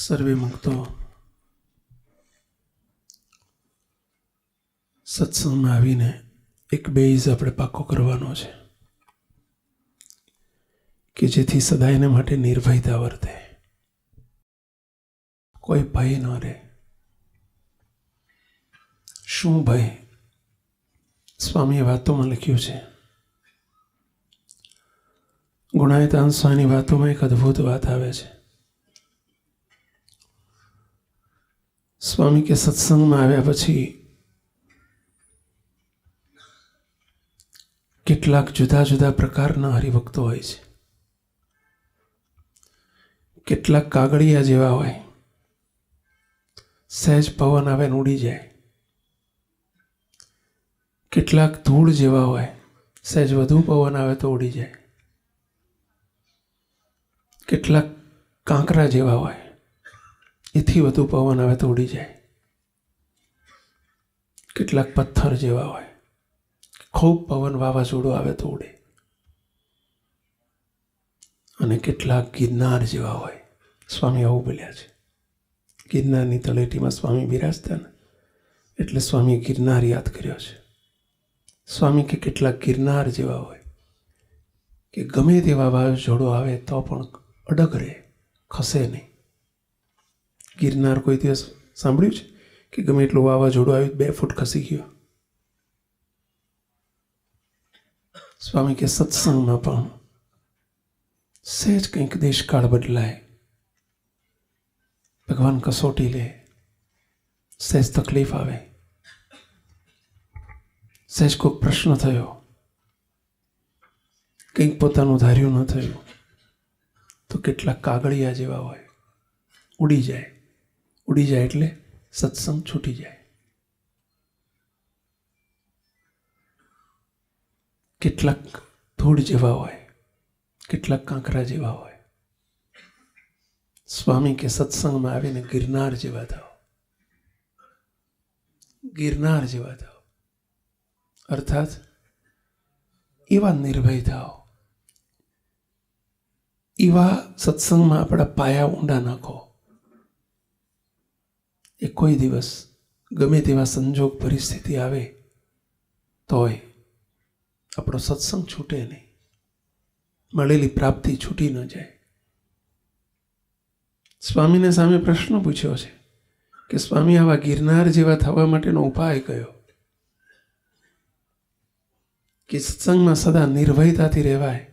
સર્વે મુક્તો સત્સંગમાં આવીને એક બેઝ આપણે પાકો કરવાનો છે કે જેથી સદાયને માટે નિર્ભયતા વર્તે, કોઈ ભય ન રહે. શું ભય? સ્વામીએ વાતોમાં લખ્યું છે, ગુણાયતાન સ્વામીની વાતોમાં એક અદ્ભુત વાત આવે છે. સ્વામી કે સત્સંગમાં આવ્યા પછી કેટલાક જુદા જુદા પ્રકારના હરિભક્તો હોય છે. કેટલાક કાગળિયા જેવા હોય, સહેજ પવન આવે ને ઉડી જાય. કેટલાક ધૂળ જેવા હોય, સહેજ વધુ પવન આવે તો ઉડી જાય. કેટલાક કાંકરા જેવા હોય, એથી વધુ પવન આવે તો ઉડી જાય. કેટલાક પથ્થર જેવા હોય, ખૂબ પવન વાવાઝોડું આવે તો ઉડે. અને કેટલાક ગિરનાર જેવા હોય. સ્વામી આવું બોલ્યા છે. ગિરનારની તળેટીમાં સ્વામી બિરાજતા ને એટલે સ્વામીએ ગિરનાર યાદ કર્યો છે. સ્વામી કે કેટલાક ગિરનાર જેવા હોય કે ગમે તેવા વાવાઝોડું આવે તો પણ અડગ રહે, ખસે નહીં. ગિરનાર કોઈ દિવસ સાંભળ્યું છે કે ગમે એટલું વાવાઝોડું આવ્યું 2 ફૂટ ખસી ગયો? સ્વામી કે સત્સંગમાં પણ સહેજ કંઈક દેશકાળ બદલાય, ભગવાન કસોટી લે, સહેજ તકલીફ આવે, સહેજ કોઈક પ્રશ્ન થયો, કંઈક પોતાનું ધાર્યું ન થયું, તો કેટલાક કાગળિયા જેવા હોય, ઉડી જાય. ઉડી જાય એટલે સત્સંગ છૂટી જાય. કેટલાક ધૂળ જેવા હોય, કેટલાક કાંકરા જેવા હોય. સ્વામી કે સત્સંગમાં આવીને ગિરનાર જેવા થાવ. ગિરનાર જેવા થાવ અર્થાત એવા નિર્ભય થાવ, એવા સત્સંગમાં આપણા પાયા ઊંડા નાખો. એ કોઈ દિવસ ગમે તેવા સંજોગ પરિસ્થિતિ આવે તોય આપણો સત્સંગ છૂટે નહીં, મળેલી પ્રાપ્તિ છૂટી ન જાય. સ્વામીને સામે પ્રશ્ન પૂછ્યો છે કે સ્વામી, આવા ગિરનાર જેવા થવા માટેનો ઉપાય કયો? કે સત્સંગમાં સદા નિર્ભયતાથી રહેવાય,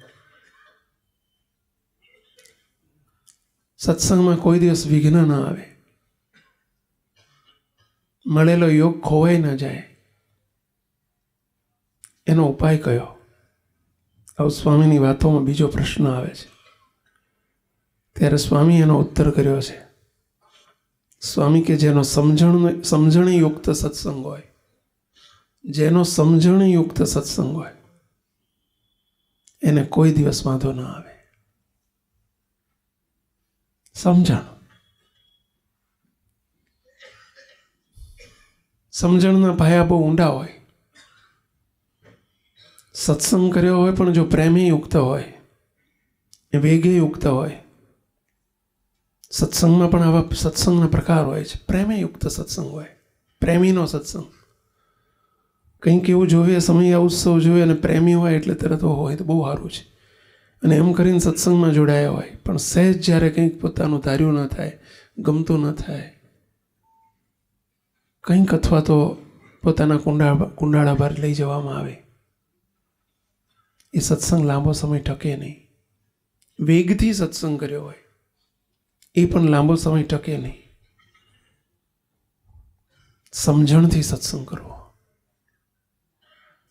સત્સંગમાં કોઈ દિવસ વિઘ્ન ન આવે, મળેલો યોગ ખોવાઈ ન જાય, એનો ઉપાય કયો? આવું સ્વામીની વાતોમાં બીજો પ્રશ્ન આવે છે. ત્યારે સ્વામી એનો ઉત્તર કર્યો છે. સ્વામી કે જેનો સમજણયુક્ત સત્સંગ હોય, જેનો સમજણયુક્ત સત્સંગ હોય એને કોઈ દિવસ વાંધો ન આવે. સમજણના પાયા બહુ ઊંડા હોય. સત્સંગ કર્યો હોય પણ જો પ્રેમી યુક્ત હોય, વેગે યુક્ત હોય. સત્સંગમાં પણ આવા સત્સંગના પ્રકાર હોય છે. પ્રેમી યુક્ત સત્સંગ હોય, પ્રેમીનો સત્સંગ. કંઈક એવું જોઈએ, સમય ઉત્સવ જોઈએ અને પ્રેમી હોય એટલે તરત હોય તો બહુ સારું છે અને એમ કરીને સત્સંગમાં જોડાયા હોય, પણ સહેજ જ્યારે કંઈક પોતાનું ધાર્યું ન થાય, ગમતું ન થાય, કંઈક અથવા તો પોતાના કુંડાળા બહાર લઈ જવામાં આવે, એ સત્સંગ લાંબો સમય ટકે નહીં. વેગથી સત્સંગ કર્યો હોય એ પણ લાંબો સમય ટકે નહીં. સમજણથી સત્સંગ કરવો,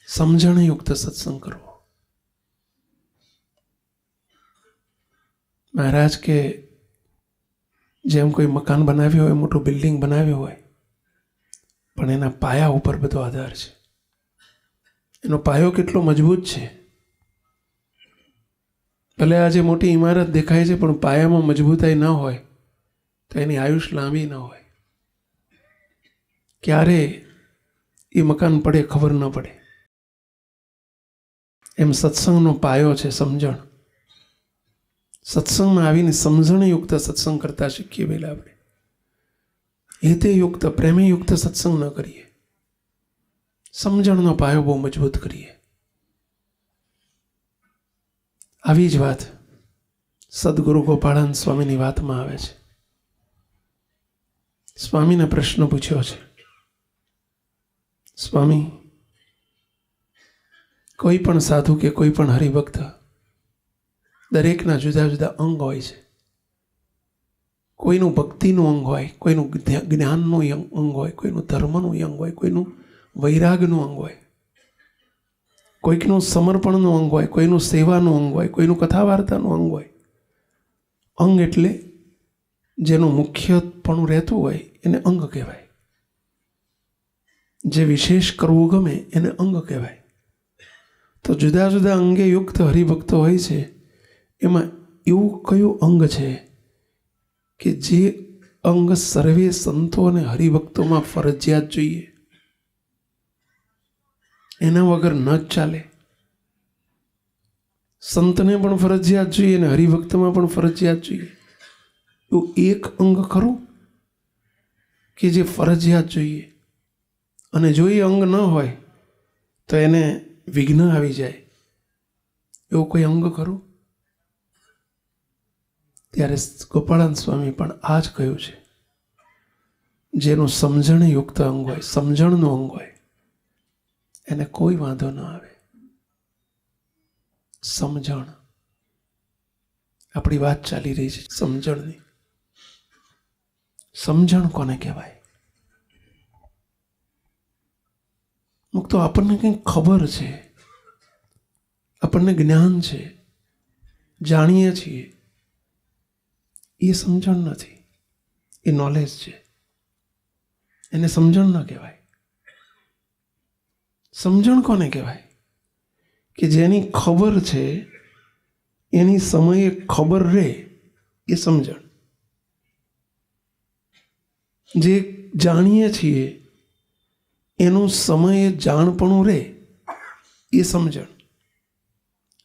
સમજણયુક્ત સત્સંગ કરવો. મહારાજ કે જેમ કોઈ મકાન બનાવ્યું હોય, મોટું બિલ્ડિંગ બનાવ્યું હોય, પણ એના પાયા ઉપર બધો આધાર છે. એનો પાયો કેટલો મજબૂત છે. ભલે આજે મોટી ઇમારત દેખાય છે પણ પાયામાં મજબૂતાઈ ન હોય તો એની આયુષ્ય લાંબી ન હોય. ક્યારે એ મકાન પડે ખબર ન પડે. એમ સત્સંગનો પાયો છે સમજણ. સત્સંગમાં આવીને સમજણયુક્ત સત્સંગ કરતા શીખીએ પહેલાં આપણે. હેતેયુક્ત પ્રેમયુક્ત સત્સંગ ન કરીએ, સમજણનો પાયો બહુ મજબૂત કરીએ. આવી જ વાત સદગુરુ ગોપાળાનંદ સ્વામીની વાતમાં આવે છે. સ્વામીને પ્રશ્ન પૂછ્યો છે, સ્વામી, કોઈ પણ સાધુ કે કોઈ પણ હરિભક્ત દરેકના જુદા જુદા અંગ હોય છે. કોઈનું ભક્તિનું અંગ હોય, કોઈનું જ્ઞાનનું અંગ હોય, કોઈનું ધર્મનું અંગ હોય, કોઈનું વૈરાગનું અંગ હોય, કોઈકનું સમર્પણનું અંગ હોય, કોઈનું સેવાનું અંગ હોય, કોઈનું કથા વાર્તાનું અંગ હોય. અંગ એટલે જેનું મુખ્યપણું રહેતું હોય એને અંગ કહેવાય. જે વિશેષ કરવું ગમે એને અંગ કહેવાય. તો જુદા જુદા અંગે યુક્ત હરિભક્તો હોય છે, એમાં એવું કયું અંગ છે કે જે અંગ સર્વે સંતો અને હરિભક્તોમાં ફરજિયાત જોઈએ, એના વગર ન જ ચાલે? સંતને પણ ફરજિયાત જોઈએ અને હરિભક્તમાં પણ ફરજિયાત જોઈએ. એવું એક અંગ ખરું કે જે ફરજિયાત જોઈએ, અને જો એ અંગ ન હોય તો એને વિઘ્ન આવી જાય, એવું કોઈ અંગ ખરું? ત્યારે ગોપાળાનંદ સ્વામી પણ આ જ કહ્યું છે, જેનું સમજણયુક્ત અંગ હોય, સમજણનું અંગ હોય, એને કોઈ વાંધો ન આવે. સમજણ, આપણી વાત ચાલી રહી છે સમજણની. સમજણ કોને કહેવાય? મુક તો આપણને કંઈક ખબર છે, આપણને જ્ઞાન છે, જાણીએ છીએ, એ સમજણ નથી, એ નોલેજ છે. એને સમજણ ન કહેવાય. સમજણ કોને કહેવાય? કે જેની ખબર છે, એની સમયે ખબર રહે, એ સમજણ. જે જાણીએ છીએ એનું સમયે જાણપણું રહે, એ સમજણ.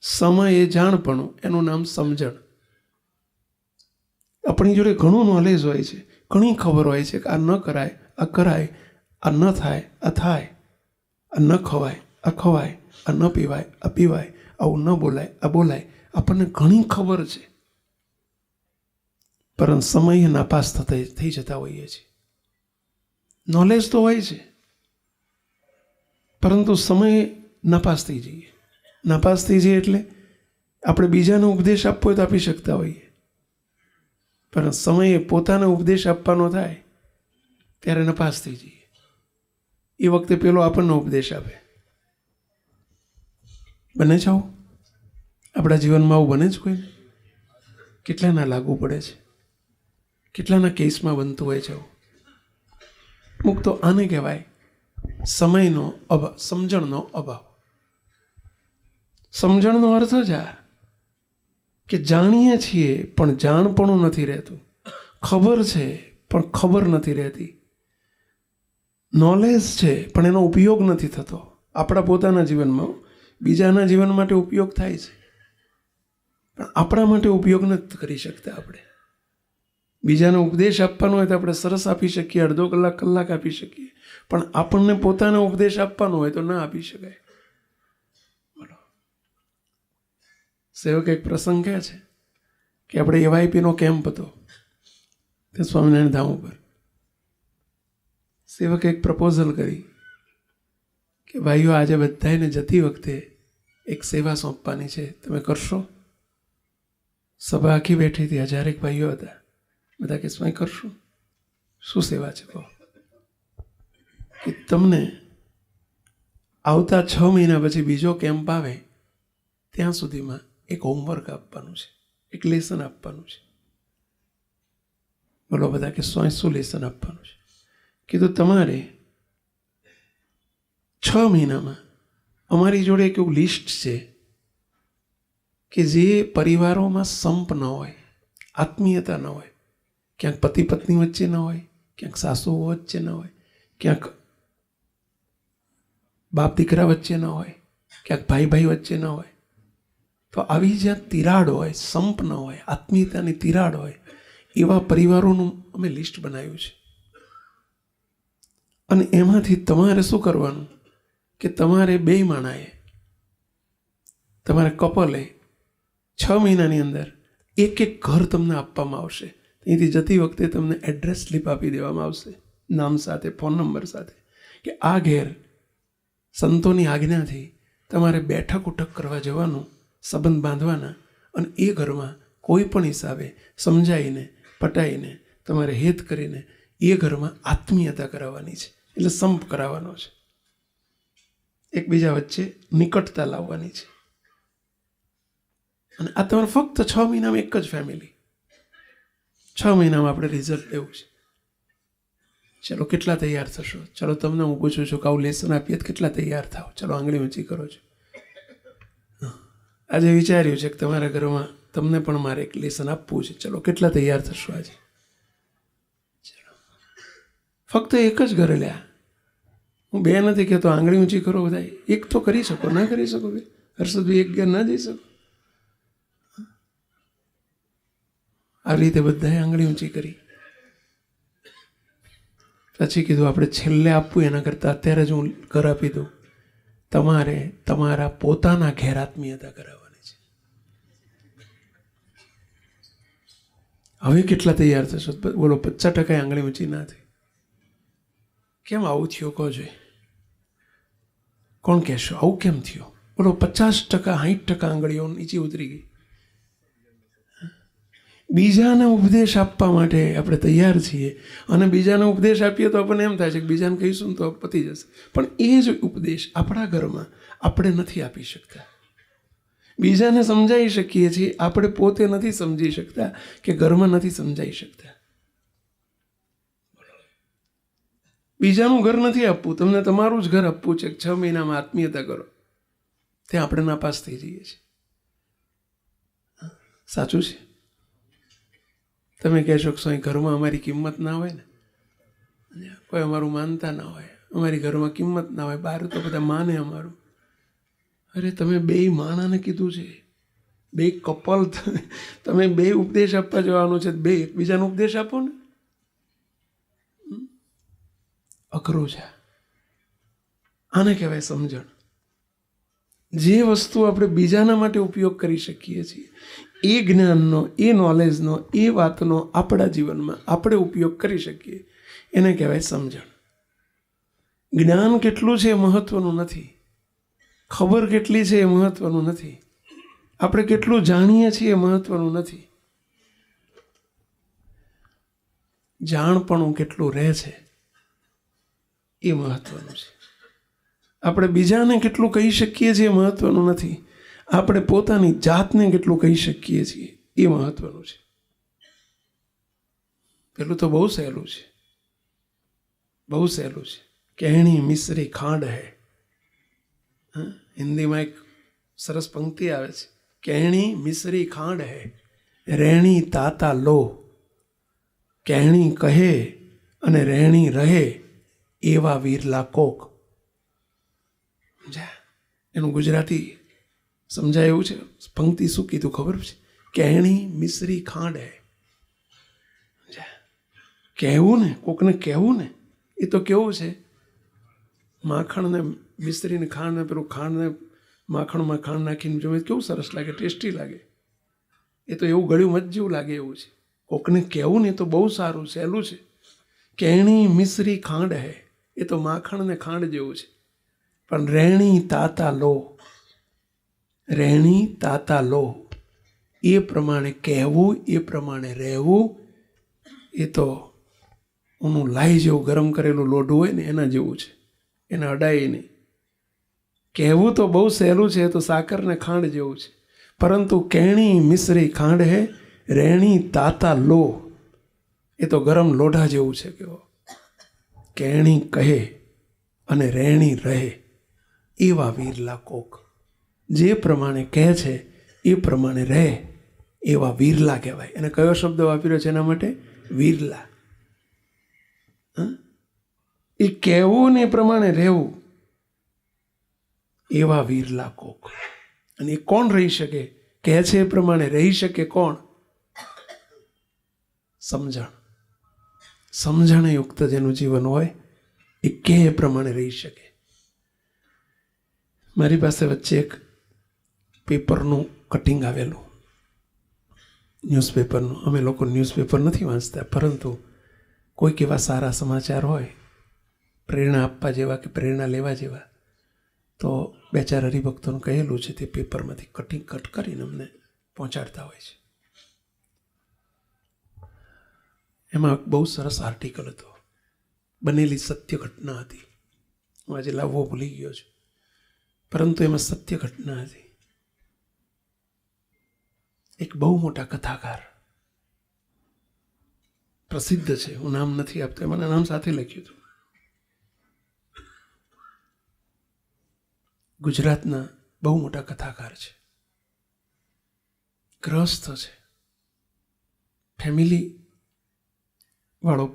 સમયે જાણપણું, એનું નામ સમજણ. આપણી જોડે ઘણું નોલેજ હોય છે, ઘણી ખબર હોય છે કે આ ન કરાય, આ કરાય, આ ન થાય, આ થાય, આ ન ખવાય, આ ખવાય, આ ન પીવાય, આ પીવાય, આવું ન બોલાય, આ બોલાય. આપણને ઘણી ખબર છે, પરંતુ સમયે નાપાસ થઈ જતા હોઈએ છીએ. નોલેજ તો હોય છે, પરંતુ સમયે નાપાસ થઈ જઈએ. નાપાસ થઈ જઈએ એટલે આપણે બીજાને ઉપદેશ આપવો હોય તો આપી શકતા હોઈએ, પણ સમયે પોતાને ઉપદેશ આપવાનો થાય ત્યારે નપાસ થઈ જઈએ. એ વખતે પેલો આપણને ઉપદેશ આપે. બને છે આવું? આપણા જીવનમાં આવું બને જ કોઈ? કેટલાના લાગુ પડે છે? કેટલાના કેસમાં બનતું હોય છે આવું? અમુક તો આને કહેવાય સમયનો અભાવ, સમજણનો અભાવ. સમજણનો અર્થ જ આ કે જાણીએ છીએ પણ જાણપણું નથી રહેતું, ખબર છે પણ ખબર નથી રહેતી, નોલેજ છે પણ એનો ઉપયોગ નથી થતો. આપણા પોતાના જીવનમાં, બીજાના જીવન માટે ઉપયોગ થાય છે, પણ આપણા માટે ઉપયોગ નથી કરી શકતા. આપણે બીજાને ઉપદેશ આપવાનો હોય તો આપણે સરસ આપી શકીએ, અડધો કલાક, કલાક આપી શકીએ, પણ આપણને પોતાને ઉપદેશ આપવાનો હોય તો ના આપી શકાય. સેવક એક પ્રસંગ કહે છે કે આપણે એવાયપીનો કેમ્પ હતો તે સ્વામિનારાયણ ધામ ઉપર. સેવકે એક પ્રપોઝલ કરી કે ભાઈઓ, આજે બધાને જતી વખતે એક સેવા સોંપવાની છે, તમે કરશો? સભા આખી બેઠી હતી, 1000 ભાઈઓ હતા. બધા કે સ્વામી કરશું. શું સેવા છે? કહો. કે તમને આવતા 6 મહિના પછી બીજો કેમ્પ આવે ત્યાં સુધીમાં એક હોમવર્ક આપવાનું છે, એક લેસન આપવાનું છે. બોલો બધા કે સ્વામી શું લેસન આપવાનું છે? કીધું તમારે 6 મહિનામાં અમારી જોડે એક એવું લિસ્ટ છે કે જે પરિવારોમાં સંપ ન હોય, આત્મીયતા ન હોય, ક્યાંક પતિ પત્ની વચ્ચે ન હોય, ક્યાંક સાસુ વચ્ચે ન હોય, ક્યાંક બાપ દીકરા વચ્ચે ન હોય, ક્યાંક ભાઈ ભાઈ વચ્ચે ન હોય. તો આવી જ્યાં તિરાડ હોય, સંપ ન હોય, આત્મીયતાની તિરાડ હોય, એવા પરિવારોનું અમે લિસ્ટ બનાવ્યું છે. અને એમાંથી તમારે શું કરવાનું કે તમારે બે માણાએ, તમારે કપલે 6 મહિનાની અંદર એક ઘર તમને આપવામાં આવશે. અહીંથી જતી વખતે તમને એડ્રેસ સ્લીપ આપી દેવામાં આવશે, નામ સાથે, ફોન નંબર સાથે, કે આ ઘેર સંતોની આજ્ઞાથી તમારે બેઠક ઉઠક કરવા જવાનું, સંબંધ બાંધવાના, અને એ ઘરમાં કોઈ પણ હિસાબે સમજાઈને પટાઈને તમારે હેત કરીને એ ઘરમાં આત્મીયતા કરાવવાની છે, એટલે સંપ કરાવવાનો છે, એકબીજા વચ્ચે નિકટતા લાવવાની છે. અને આ તમારે ફક્ત 6 મહિનામાં એક જ ફેમિલી, 6 મહિનામાં આપણે રિઝલ્ટ લેવું છે. ચલો કેટલા તૈયાર થશો? ચલો તમને હું પૂછું છું કે આવું લેસન આપીએ તો કેટલા તૈયાર થાવ? ચલો આંગળી ઊંચી કરો છો. આજે વિચાર્યું છે કે તમારા ઘરમાં તમને પણ મારે એક લેસન આપવું છે. ચલો કેટલા તૈયાર થશો આજે? ચલો ફક્ત એક જ ઘરે લ્યા. હું બે નથી કહેતો, આંગળી ઊંચી કરો બધા. એક તો કરી શકો, ના કરી શકો? હર્ષદભાઈ એક ઘેર ના જઈ શકો? આવી રીતે બધાએ આંગળી ઊંચી કરી. પછી કીધું આપણે છેલ્લે આપવું એના કરતાં અત્યારે જ હું ઘર આપી દઉં. તમારે તમારા પોતાના ઘેર આત્મીયતા કરાવવાની છે. હવે કેટલા તૈયાર થશો? બોલો 50% આંગળી ઊંચી ના થઈ. કેમ આવું થયું કહો જોઈએ? કોણ કહેશો આવું કેમ થયું? બોલો 50%, 60% આંગળીઓ નીચે ઉતરી ગઈ. બીજાને ઉપદેશ આપવા માટે આપણે તૈયાર છીએ, અને બીજાને ઉપદેશ આપીએ તો આપણને એમ થાય છે કે બીજાને કહીશું તો પતી જશે. પણ એ જ ઉપદેશ આપણા ઘરમાં આપણે નથી આપી શકતા. બીજાને સમજાવી શકીએ છીએ, આપણે પોતે નથી સમજી શકતા, કે ઘરમાં નથી સમજાવી શકતા. બીજાનું ઘર નથી આપવું, તમને તમારું જ ઘર આપવું છે. 6 મહિનામાં આત્મીયતા કરો, ત્યાં આપણે નાપાસ થઈ જઈએ છીએ. સાચું છે? તમે કહેશો કે સ્વામી ઘરમાં અમારી કિંમત ના હોય ને, કોઈ અમારું માનતા ના હોય, અમારી ઘરમાં કિંમત ના હોય, બહાર તો બધા માને અમારું. અરે તમે બે માણાને કીધું છે, બે કપલ, તમે બે ઉપદેશ આપવા જવાનું છે, બે એકબીજાનો ઉપદેશ આપો ને. અઘરું છે. આને કહેવાય સમજણ. જે વસ્તુ આપણે બીજાના માટે ઉપયોગ કરી શકીએ છીએ, એ જ્ઞાનનો, એ નોલેજનો, એ વાતનો આપણા જીવનમાં આપણે ઉપયોગ કરી શકીએ, એને કહેવાય સમજણ. જ્ઞાન કેટલું છે એ મહત્વનું નથી, ખબર કેટલી છે એ મહત્વનું નથી, આપણે કેટલું જાણીએ છીએ એ મહત્વનું નથી, જાણપણું કેટલું રહે છે એ મહત્વનું છે. આપણે બીજાને કેટલું કહી શકીએ છીએ એ મહત્વનું નથી, આપણે પોતાની જાતને કેટલું કહી શકીએ છીએ એ મહત્વનું છે. પેલું તો બહુ સહેલું છે, બહુ સહેલું છે. કહેણી મિશ્રી ખાંડ હૈ. હિન્દીમાં એક સરસ પંક્તિ આવે છે, કહેણી મિશ્રી ખાંડ હૈ, રહેણી તાતા લો. કહેણી કહે અને રહેણી રહે, એવા વીરલા કોક. એનું ગુજરાતી સમજાય એવું છે. પંક્તિ શું કીધું ખબર છે? કહેણી મિશ્રી ખાંડ હે. કહેવું ને, કોકને કહેવું ને, એ તો કેવું છે, માખણને મિશ્રીને ખાંડને, પેલું ખાંડને માખણમાં ખાંડ નાખીને જોવે કેવું સરસ લાગે, ટેસ્ટી લાગે. એ તો એવું ગળ્યું મત જેવું લાગે એવું છે. કોકને કહેવું ને એ તો બહુ સારું, સહેલું છે. કહેણી મિશ્રી ખાંડ હે, એ તો માખણને ખાંડ જેવું છે. પણ રહેણી તાતા લો, રહેણી તાતા લો, એ પ્રમાણે કહેવું, એ પ્રમાણે રહેવું, એ તો ઊનું લાઈ જેવું ગરમ કરેલું લોઢું હોય ને એના જેવું છે, એને અડાય નહીં. કહેવું તો બહુ સહેલું છે, તો સાકરને ખાંડ જેવું છે. પરંતુ કહેણી મિશ્રી ખાંડ હે, રહેણી તાતા લો, એ તો ગરમ લોઢા જેવું છે. કેવો કહેણી કહે અને રહેણી રહે, એવા વીરલા કોક. જે પ્રમાણે કહે છે એ પ્રમાણે રહે, એવા વીરલા કહેવાય. એને કયો શબ્દ વાપર્યો છે એના માટે? વીરલા. એ કહેવું ને એ પ્રમાણે રહેવું, એવા વીરલા કોક. અને એ કોણ રહી શકે? કહે છે એ પ્રમાણે રહી શકે કોણ? સમજણ. સમજણયુક્ત જેનું જીવન હોય એ કે એ પ્રમાણે રહી શકે. મારી પાસે વચ્ચે એક પેપરનું કટિંગ આવેલું, ન્યૂઝપેપરનું. અમે લોકો ન્યૂઝપેપર નથી વાંચતા, પરંતુ કોઈક એવા સારા સમાચાર હોય પ્રેરણા આપવા જેવા કે પ્રેરણા લેવા જેવા, તો બે ચાર હરિભક્તોનું કહેલું છે તે પેપરમાંથી કટ કરીને અમને પહોંચાડતા હોય છે. એમાં બહુ સરસ આર્ટિકલ હતો, બનેલી સત્ય ઘટના હતી. હું આજે લાવવો ભૂલી ગયો છું, પરંતુ એમાં સત્ય ઘટના હતી. એક બહુ મોટા કથાકાર, પ્રસિદ્ધ છે, હું નામ નથી આપતો, એમાં નામ સાથે લખ્યું હતું. ગુજરાતના બહુ મોટા કથાકાર છે, ગ્રસ્ત છે, ફેમિલી વાળો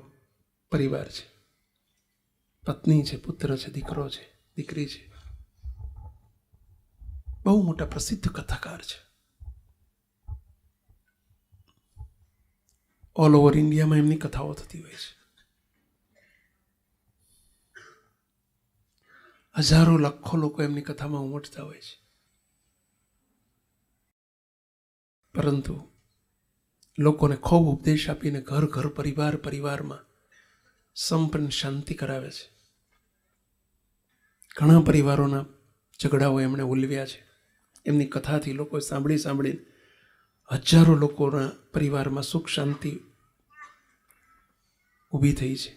પરિવાર છે, પત્ની છે, પુત્ર છે, દીકરો છે, દીકરી છે. બહુ મોટા પ્રસિદ્ધ કથાકાર છે. ઓલ ઓવર ઇન્ડિયામાં એમની કથાઓ થતી હોય છે. હજારો લાખો લોકો એમની કથામાં ઉમટતા હોય છે. પરંતુ લોકોને ખૂબ ઉપદેશ આપીને ઘર ઘર પરિવારમાં સંપન્ન શાંતિ કરાવે છે. ઘણા પરિવારોના ઝઘડાઓ એમણે ઉલવ્યા છે. એમની કથાથી લોકો સાંભળીને હજારો લોકોના પરિવારમાં સુખ શાંતિ ઊભી થઈ છે.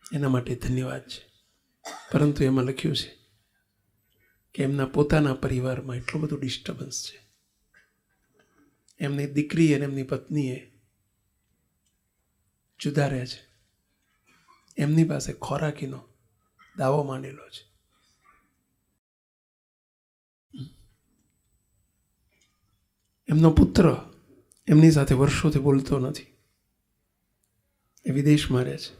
એના માટે ધન્યવાદ છે. પરંતુ એમાં લખ્યું છે કે એમના પોતાના પરિવારમાં એટલું બધું ડિસ્ટર્બન્સ છે. એમની દીકરી અને એમની પત્નીએ જુદા રહે છે. એમની પાસે ખોરાકીનો દાવો માંડેલો છે. એમનો પુત્ર એમની સાથે વર્ષોથી બોલતો નથી, એ વિદેશમાં રહે છે.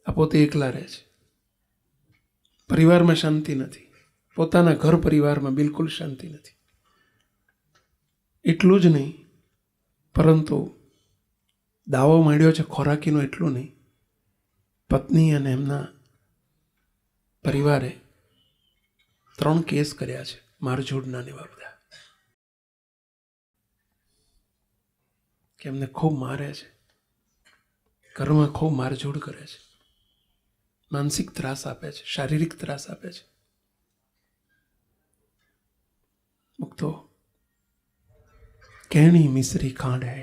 આ પોતે એકલા રહે છે. પરિવારમાં શાંતિ નથી, પોતાના ઘર પરિવારમાં બિલકુલ શાંતિ નથી. એટલું જ નહીં, પરંતુ દાવો માંડ્યો છે ખોરાકીનો, એટલું નહીં, પત્ની અને એમના પરિવારે 3 કેસ કર્યા છે, મારઝૂડના ને એવા બધા, કે એમને ખૂબ મારે છે, ઘરમાં ખૂબ મારઝૂડ કરે છે, માનસિક ત્રાસ આપે છે, શારીરિક ત્રાસ આપે છે. મુક્તો કેણી મિસરી ખાંડ હે,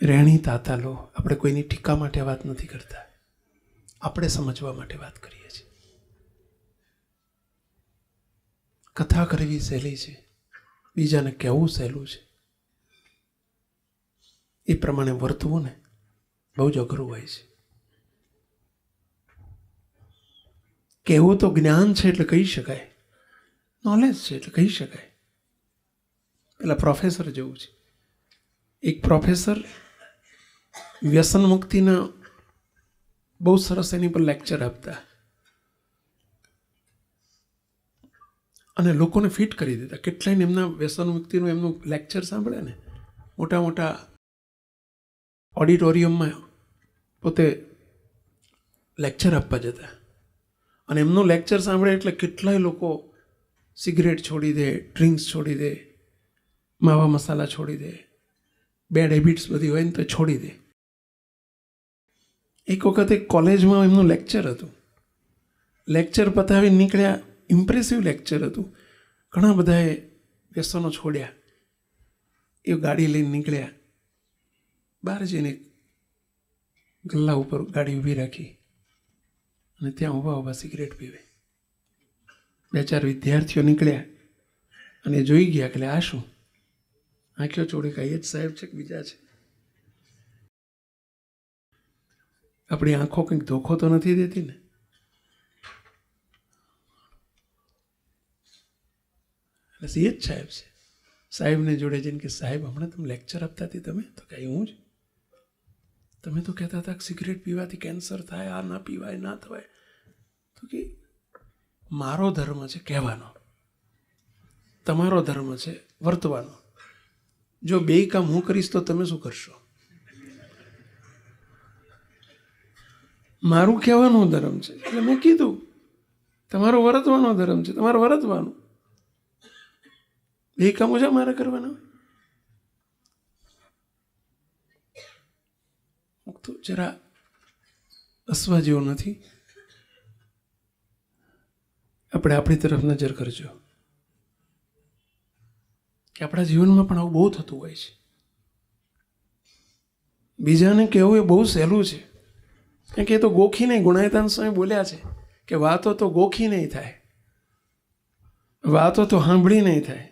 રેણી તાતા લો. આપણે કોઈની ટીકા માટે વાત નથી કરતા, આપણે સમજવા માટે વાત કરીએ છીએ. કથા કરવી સહેલી છે, બીજાને કહેવું સહેલું છે. એ પ્રમાણે વર્તવું ને બહુ જ અઘરું હોય છે. કહેવું તો જ્ઞાન છે એટલે કહી શકાય, નોલેજ છે એટલે કહી શકાય. પેલા પ્રોફેસર જેવું છે. એક પ્રોફેસર વ્યસન મુક્તિના બહુ સરસ એની પર લેક્ચર આપતા અને લોકોને ફિટ કરી દેતા. કેટલાય એમના વ્યસન મુક્તિનું એમનું લેક્ચર સાંભળે ને, મોટા મોટા ઓડિટોરિયમમાં પોતે લેક્ચર આપવા જતા, અને એમનું લેક્ચર સાંભળે એટલે કેટલાય લોકો સિગરેટ છોડી દે, ડ્રિંક્સ છોડી દે, માવા મસાલા છોડી દે, બેડ હેબિટ્સ બધી હોય ને તો છોડી દે. એક વખત એક કોલેજમાં એમનું લેક્ચર હતું. લેક્ચર પતાવીને નીકળ્યા, ઇમ્પ્રેસિવ લેક્ચર હતું. ઘણા બધાએ વ્યસનો છોડ્યા. એ ગાડી લઈને નીકળ્યા. બહાર જઈને ગલ્લા ઉપર ગાડી ઊભી રાખી અને ત્યાં ઊભા સિગરેટ પીવે. 2-4 વિદ્યાર્થીઓ નીકળ્યા અને જોઈ ગયા કે આ શું, આંખો ચોડી કાંઈ જ સાહેબ છે કે બીજા છે. આપણી આંખો કંઈક ધોખો તો નથી દેતી ને. બસ એ જ સાહેબ છે. સાહેબને જોડે જઈને કે સાહેબ હમણાં તમે લેક્ચર આપતા હતી, તમે તો કાંઈ હું જ, તમે તો કહેતા હતા કે સિગરેટ પીવાથી કેન્સર થાય, આ ના પીવાય, ના થવાય. તો કે મારો ધર્મ છે કહેવાનો, તમારો ધર્મ છે વર્તવાનો. જો 2 કામ હું કરીશ તો તમે શું કરશો? મારું કહેવાનો ધર્મ છે. એટલે મેં કીધું તમારો વર્તવાનો ધર્મ છે, તમારે વર્તવાનું. એ કામો છે મારે કરવાના. તો જરા હસવા જેવો નથી. આપણે આપણી તરફ નજર કરજો કે આપણા જીવનમાં પણ આવું બહુ થતું હોય છે. બીજાને કહેવું એ બહુ સહેલું છે, કારણ કે એ તો ગોખી નહીં. ગુણાયતાન સ્વામી બોલ્યા છે કે વાતો તો ગોખી નહીં થાય, વાતો તો સાંભળી નહીં થાય,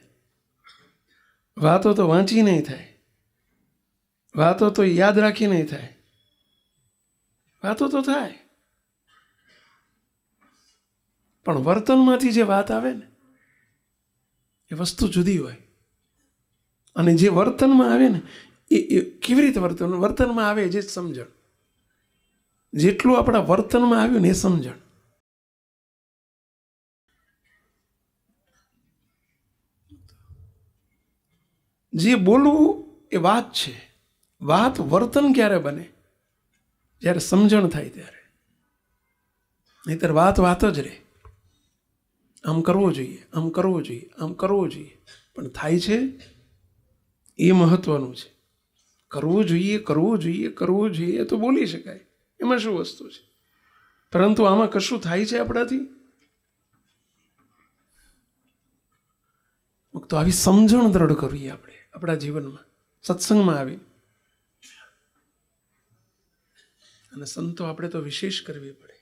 વાતો તો વાંચી નહીં થાય, વાતો તો યાદ રાખી નહીં થાય. વાતો તો થાય, પણ વર્તનમાંથી જે વાત આવે ને એ વસ્તુ જુદી હોય. અને જે વર્તનમાં આવે ને એ કેવી રીતે વર્તનમાં આવે જે સમજણ. જેટલું આપણા વર્તનમાં આવ્યું ને એ સમજણ. જે બોલવું એ વાત છે. વાત વર્તન ક્યારે બને? જ્યારે સમજણ થાય ત્યારે. નહીંતર વાત જ રહે. આમ કરવો જોઈએ, આમ કરવો જોઈએ, આમ કરવો જોઈએ, પણ થાય છે એ મહત્વનું છે. કરવું જોઈએ, કરવું જોઈએ, કરવું જોઈએ તો બોલી શકાય, એમાં શું વસ્તુ છે. પરંતુ આમાં કશું થાય છે આપણાથી? તો આવી સમજણ દ્રઢ કરવી આપણે આપણા જીવનમાં, સત્સંગમાં આવી. અને સંતો આપણે તો વિશેષ કરવી પડે.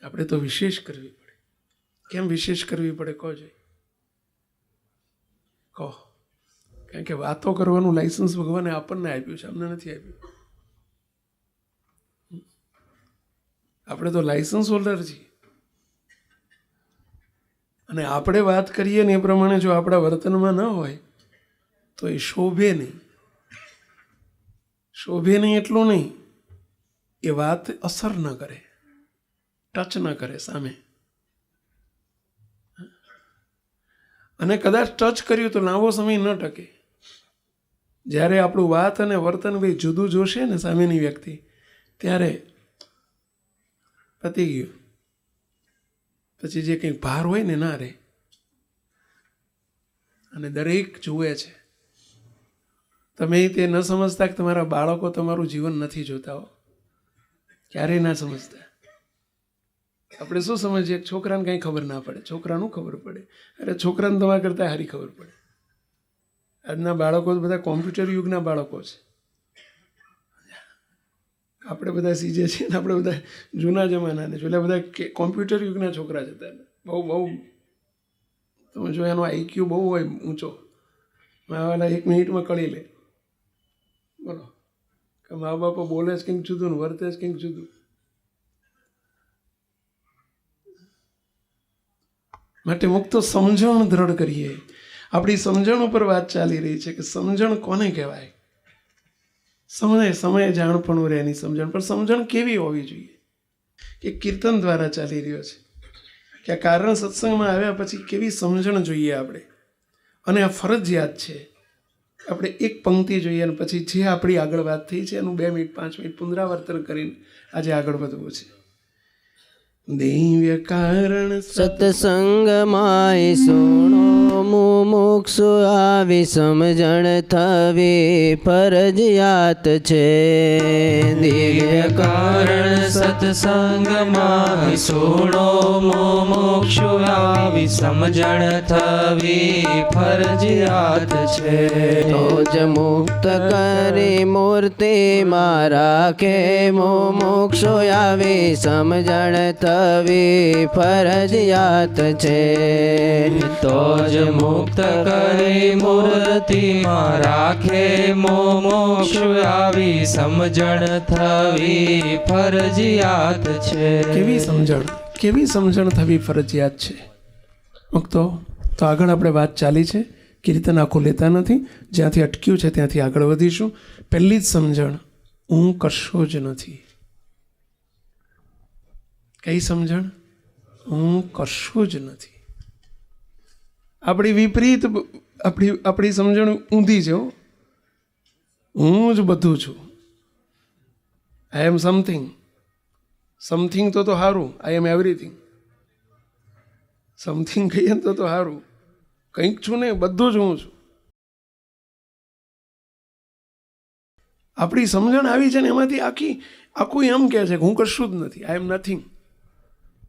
આપણે તો વિશેષ કરવી પડે. કેમ વિશેષ કરવી પડે કહો જોઈએ? કહો. કારણ કે વાતો કરવાનું લાયસન્સ ભગવાને આપણને આપ્યું છે, અમને નથી આપ્યું. આપણે તો લાયસન્સ હોલ્ડર છીએ. અને આપણે વાત કરીએ ને એ પ્રમાણે જો આપણા વર્તનમાં ન હોય તો એ શોભે નહીં. શોભે નહીં એટલું નહીં, એ વાત અસર ન કરે, ટચ ન કરે સામે. અને કદાચ ટચ કર્યું તો લાંબો સમય ન ટકે. જ્યારે આપણું વાત અને વર્તન ભાઈ જુદું જોશે ને સામેની વ્યક્તિ, ત્યારે પતી ગયું. પછી જે કંઈક ભાર હોય ને ના રહે. અને દરેક જુએ છે. તમે તે ન સમજતા કે તમારા બાળકો તમારું જીવન નથી જોતા હો, ક્યારેય ના સમજતા. આપણે શું સમજીએ? છોકરાને કંઈ ખબર ના પડે. છોકરાનું ખબર પડે. અરે છોકરાને તમારા કરતાં સારી ખબર પડે. આજના બાળકો બધા કોમ્પ્યુટર યુગના બાળકો છે. આપણે બધા સીજે છીએ ને આપણે બધા જૂના જમાનાને એટલે બધા કોમ્પ્યુટર યુગના છોકરા જ હતા. બહુ તમે જો એનો આઈક્યુ બહુ હોય ઊંચો. માવાલા 1 મિનિટમાં કળી લે. બોલો કે મા બાપો બોલે જ કંઈક જુદું ને વર્તે જ કંઈક જુદું. માટે મુક્તો સમજણ દ્રઢ કરીએ. આપણી સમજણ ઉપર વાત ચાલી રહી છે કે સમજણ કોને કહેવાય? સમયે જાણપણું રહે એની સમજણ. પણ સમજણ કેવી હોવી જોઈએ? કે કીર્તન દ્વારા ચાલી રહ્યો છે કે આ કારણ સત્સંગમાં આવ્યા પછી કેવી સમજણ જોઈએ આપણે. અને આ ફરજિયાત છે. આપણે એક પંક્તિ જોઈએ અને પછી જે આપણી આગળ વાત થઈ છે એનું 2 મિનિટ 5 મિનિટ પુનરાવર્તન કરીને આજે આગળ વધવું છે. દિવ્ય કારણ સત્સંગમાય સુણો મુમુક્ષુ આવી સમજણ થવી ફરજિયાત છે. દિવ્ય કારણ સત્સંગમાય સુણો મુમુક્ષુ આવી સમજણ થવી ફરજિયાત છે. તો જ મુક્ત કરી મૂર્તિમાં રાખે મુમુક્ષુ આવી સમજણ થવી ફરજિયાત છે. તો જ મુક્ત કરી મૂર્તિમાં રાખે મુમુક્ષુ આવી સમજણ થવી ફરજિયાત છે. કેવી સમજણ થવી ફરજિયાત છે? મુક્તો તો આગળ આપણે વાત ચાલી છે. કીર્તન આખું લેતા નથી. જ્યાંથી અટક્યું છે ત્યાંથી આગળ વધીશું. પહેલી જ સમજણ, હું કશો જ નથી. કઈ સમજણ? હું કશું જ નથી. આપણી વિપરીત આપણી સમજણ ઊંધી છે. હું જ બધું છું. આઈ એમ સમથિંગ. સમથિંગ તો સારું, આઈ એમ એવરીથિંગ. સમથિંગ કહીએ ને તો સારું, કંઈક છું ને, બધું જ હું છું. આપણી સમજણ આવી છે ને એમાંથી આખું એમ કહે છે કે હું કશું જ નથી, આઈ એમ નથિંગ.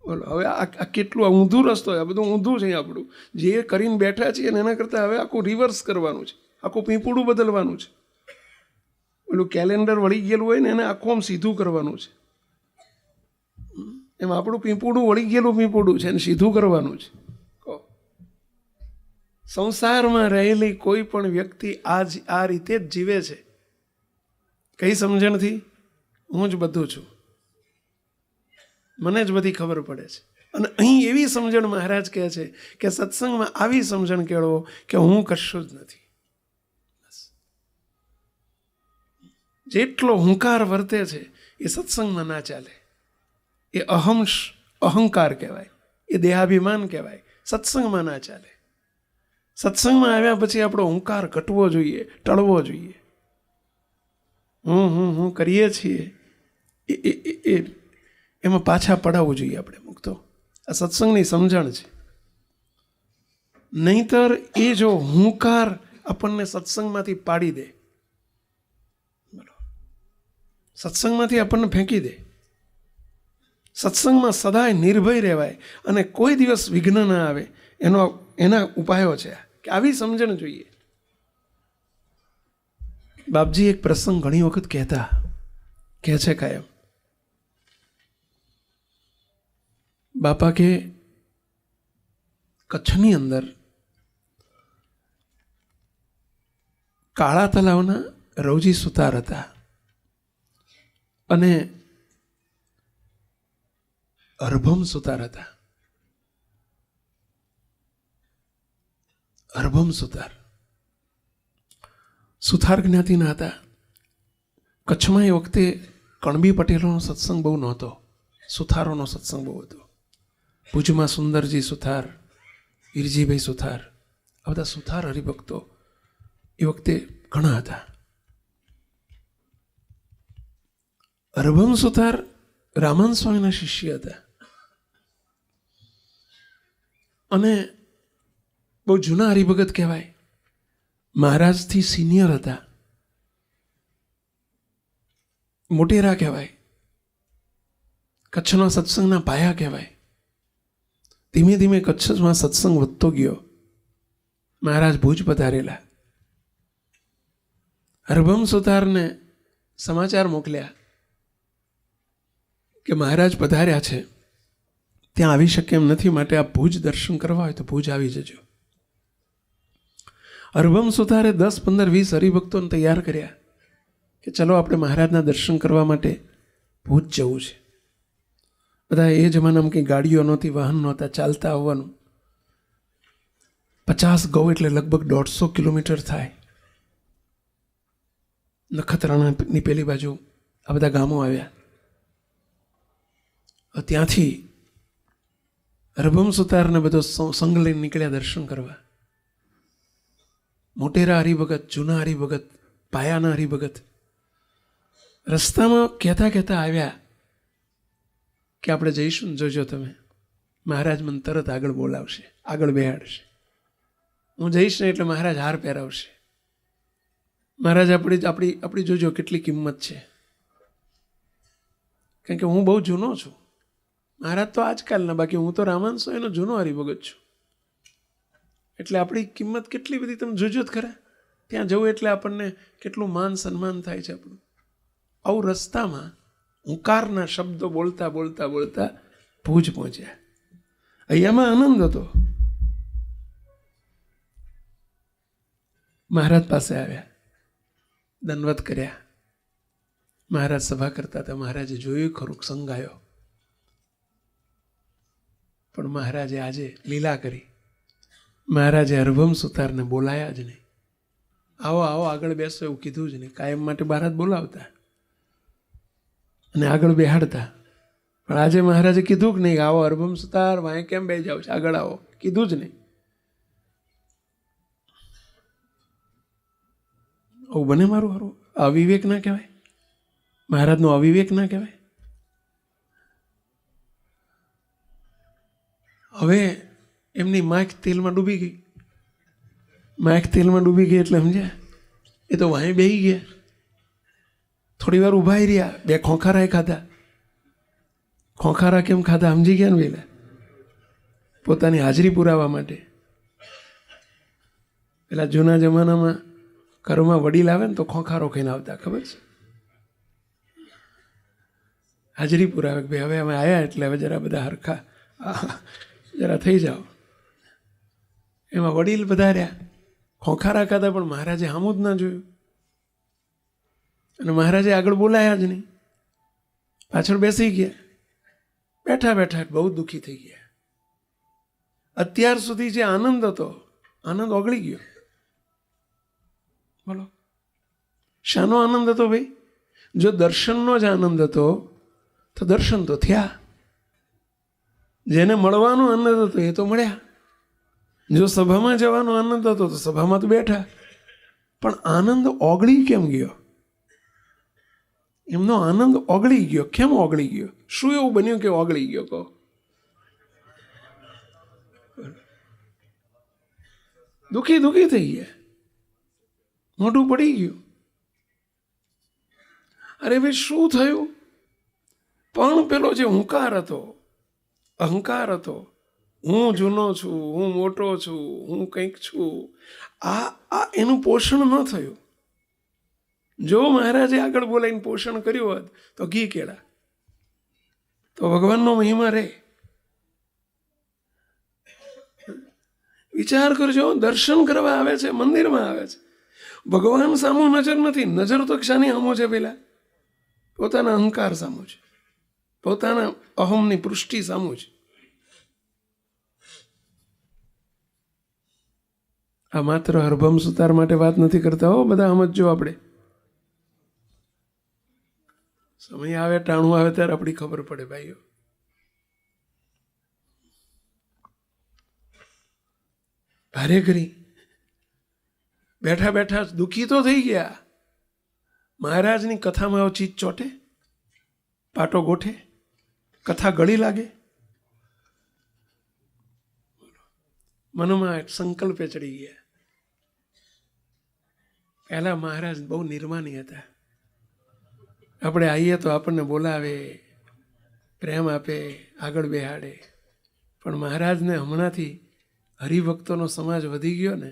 બોલો હવે આ કેટલું ઊંધું રસ્તો છે, આ બધું ઊંધું છે. આપણું જે કરીને બેઠા છીએ ને એના કરતાં હવે આખું રિવર્સ કરવાનું છે, આખું પીપુડું બદલવાનું છે. પેલું કેલેન્ડર વળી ગયેલું હોય ને એને આખું આમ સીધું કરવાનું છે. એમ આપણું પીપુડું વળી ગયેલું પીપુડું છે એને સીધું કરવાનું છે. સંસારમાં રહેલી કોઈ પણ વ્યક્તિ આ રીતે જ જીવે છે. કઈ સમજણથી? હું જ બધું છું, મને જ બધી ખબર પડે છે. અને અહીં એવી સમજણ મહારાજ કહે છે કે સત્સંગમાં આવી સમજણ કેળવો કે હું કશું જ નથી. જેટલો હુંકાર વર્તે છે એ સત્સંગમાં ના ચાલે. એ અહંકાર કહેવાય, એ દેહાભિમાન કહેવાય, સત્સંગમાં ના ચાલે. સત્સંગમાં આવ્યા પછી આપણો હુંકાર ઘટવો જોઈએ, ટળવો જોઈએ. હું કરીએ છીએ એ એમાં પાછા પડાવવું જોઈએ આપણે મુક્તો. આ સત્સંગની સમજણ છે. નહીતર એ જો હુંકાર આપણને સત્સંગમાંથી પાડી દે, સત્સંગમાંથી આપણને ફેંકી દે. સત્સંગમાં સદાય નિર્ભય રહેવાય અને કોઈ દિવસ વિઘ્ન ના આવે એના ઉપાયો છે કે આવી સમજણ જોઈએ. બાપજી એક પ્રસંગ ઘણી વખત કહે છે કાયમ. બાપા કે કચ્છની અંદર કાળા તલાવના રવજી સુતાર હતા અને અરભમ સુતાર હતા. અરભમ સુથાર જ્ઞાતિના હતા. કચ્છમાં એ વખતે કણબી પટેલોનો સત્સંગ બહુ નહોતો, સુથારોનો સત્સંગ બહુ હતો. ભુજમાં સુંદરજી સુથાર, વીરજીભાઈ સુથાર, આ બધા સુથાર હરિભક્તો એ વખતે ઘણા હતા. અરભમ સુથાર રામાન સ્વામીના શિષ્ય હતા અને બહુ જૂના હરિભગત કહેવાય. મહારાજથી સિનિયર હતા, મોટેરા કહેવાય, કચ્છના સત્સંગના પાયા કહેવાય. ધીમે ધીમે કચ્છમાં સત્સંગ વધતો ગયો. મહારાજ ભુજ પધારેલા. અરભમ સુતારને સમાચાર મોકલ્યા કે મહારાજ પધાર્યા છે, ત્યાં આવી શકે એમ નથી, માટે આ ભુજ દર્શન કરવા હોય તો ભુજ આવી જજો. અરભમ સુતારે 10, 15, 20 હરિભક્તોને તૈયાર કર્યા કે ચલો આપણે મહારાજના દર્શન કરવા માટે ભુજ જવું છે. બધા એ જમાનામાં કંઈ ગાડીઓ નહોતી, વાહન નહોતા, ચાલતા આવવાનું. 50 ગૌ એટલે લગભગ 150 કિલોમીટર થાય. નખત્રાણાની પેલી બાજુ આ બધા ગામો આવ્યા. ત્યાંથી અરભમ સુતારને બધો સંગ લઈને નીકળ્યા દર્શન કરવા. મોટેરા હરિભગત, જૂના હરિભગત, પાયાના હરિભગત રસ્તામાં કહેતા આવ્યા કે આપણે જઈશું, જોજો તમે, મહારાજ મને તરત આગળ બોલાવશે, આગળ બેહાડશે. હું જઈશ ને એટલે મહારાજ હાર પહેરાવશે. મહારાજ આપણી જોજો કેટલી કિંમત છે, કારણ કે હું બહુ જૂનો છું. મહારાજ તો આજકાલના, બાકી હું તો રામાનસો એનો જૂનો હરિભગત છું. એટલે આપણી કિંમત કેટલી બધી તમે જોજો જ ખરા. ત્યાં જવું એટલે આપણને કેટલું માન સન્માન થાય છે આપણું. આવું રસ્તામાં હુંકારના શબ્દો બોલતા બોલતા બોલતા ભુજ પહોંચ્યા. અહીંયામાં આનંદ હતો. મહારાજ પાસે આવ્યા, દંડવત કર્યા. મહારાજ સભા કરતા હતા. મહારાજે જોયું ખરું, સંગ આવ્યો. પણ મહારાજે આજે લીલા કરી. મહારાજે અરભમ સુતારને બોલાયા જ નહીં. આવો આવો આગળ બેસો એવું કીધું જ નહીં. કાયમ માટે મહારાજ બોલાવતા અને આગળ બેહાડતા. પણ આજે મહારાજે કીધું કે નહીં, આવો અરભમ સુતાર, વાંય કેમ બે જાવ છે, આગળ આવો, કીધું જ નહીં. આવું બને મારું હારું? અવિવેક ના કહેવાય? મહારાજનો અવિવેક ના કહેવાય? હવે એમની માખ તેલમાં ડૂબી ગઈ. માખ તેલમાં ડૂબી ગઈ એટલે સમજ્યા? એ તો વાંહે બેહી ગયા. થોડી વાર ઊભા રહ્યા, 2 ખોખારા ખાધા. ખોખારા કેમ ખાધા સમજી ગયા ને પેલા? પોતાની હાજરી પુરાવા માટે. પેલા જૂના જમાનામાં ઘરમાં વડીલ આવે ને તો ખોખારો ખાઈને આવતા, ખબર છે? હાજરી પુરાવે કે ભાઈ હવે અમે આવ્યા એટલે હવે જરા બધા હરખા જરા થઈ જાઓ. એમાં વડીલ બધા રહ્યા, ખોખારા ખાધા, પણ મહારાજે સામું જ ના જોયું. અને મહારાજે આગળ બોલાયા જ નહીં, પાછળ બેસી ગયા. બેઠા બેઠા બહુ દુઃખી થઈ ગયા. અત્યાર સુધી જે આનંદ હતો, આનંદ ઓગળી ગયો. બોલો, શાનો આનંદ હતો ભાઈ? જો દર્શનનો જ આનંદ હતો તો દર્શન તો થયા. જેને મળવાનો આનંદ હતો એ તો મળ્યા. જો સભામાં જવાનો આનંદ હતો તો સભામાં તો બેઠા. પણ આનંદ ઓગળી કેમ ગયો? એમનો આનંદ ઓગળી ગયો. કેમ ઓગળી ગયો? શું એવું બન્યું કે ઓગળી ગયો? કહો. દુઃખી દુઃખી થઈ ગયા, મોઢું પડી ગયું. અરે ભાઈ શું થયું? પણ પેલો જે હુંકાર હતો, અહંકાર હતો, હું જૂનો છું, હું મોટો છું, હું કંઈક છું, આ એનું પોષણ ન થયું. જો મહારાજે આગળ બોલાવીને પોષણ કર્યું હોત તો ઘી કેળા, તો ભગવાનનો મહિમા રહે. વિચાર કરજો, દર્શન કરવા આવે છે, મંદિરમાં આવે છે, ભગવાન સામું નજર નથી. નજર તો ક્ષાની સામો છે? પેલા પોતાના અહંકાર સામો છે, પોતાના અહમની પૃષ્ટિ સામું છે. આ માત્ર હરભમ સુતાર માટે વાત નથી કરતા હો, બધા સમજો. આપણે સમય આવે, ટાણું આવે ત્યારે આપણી ખબર પડે ભાઈઓ. ભારે કરી બેઠા બેઠા દુઃખી તો થઈ ગયા. મહારાજની કથામાં આવો ચીજ ચોટે, પાટો ગોઠે, કથા ગળી લાગે. મનમાં સંકલ્પે ચડી ગયા. પહેલા મહારાજ બહુ નિર્માની હતા. આપણે આવીએ તો આપણને બોલાવે, પ્રેમ આપે, આગળ બેહાડે. પણ મહારાજને હમણાંથી હરિભક્તોનો સમાજ વધી ગયો ને,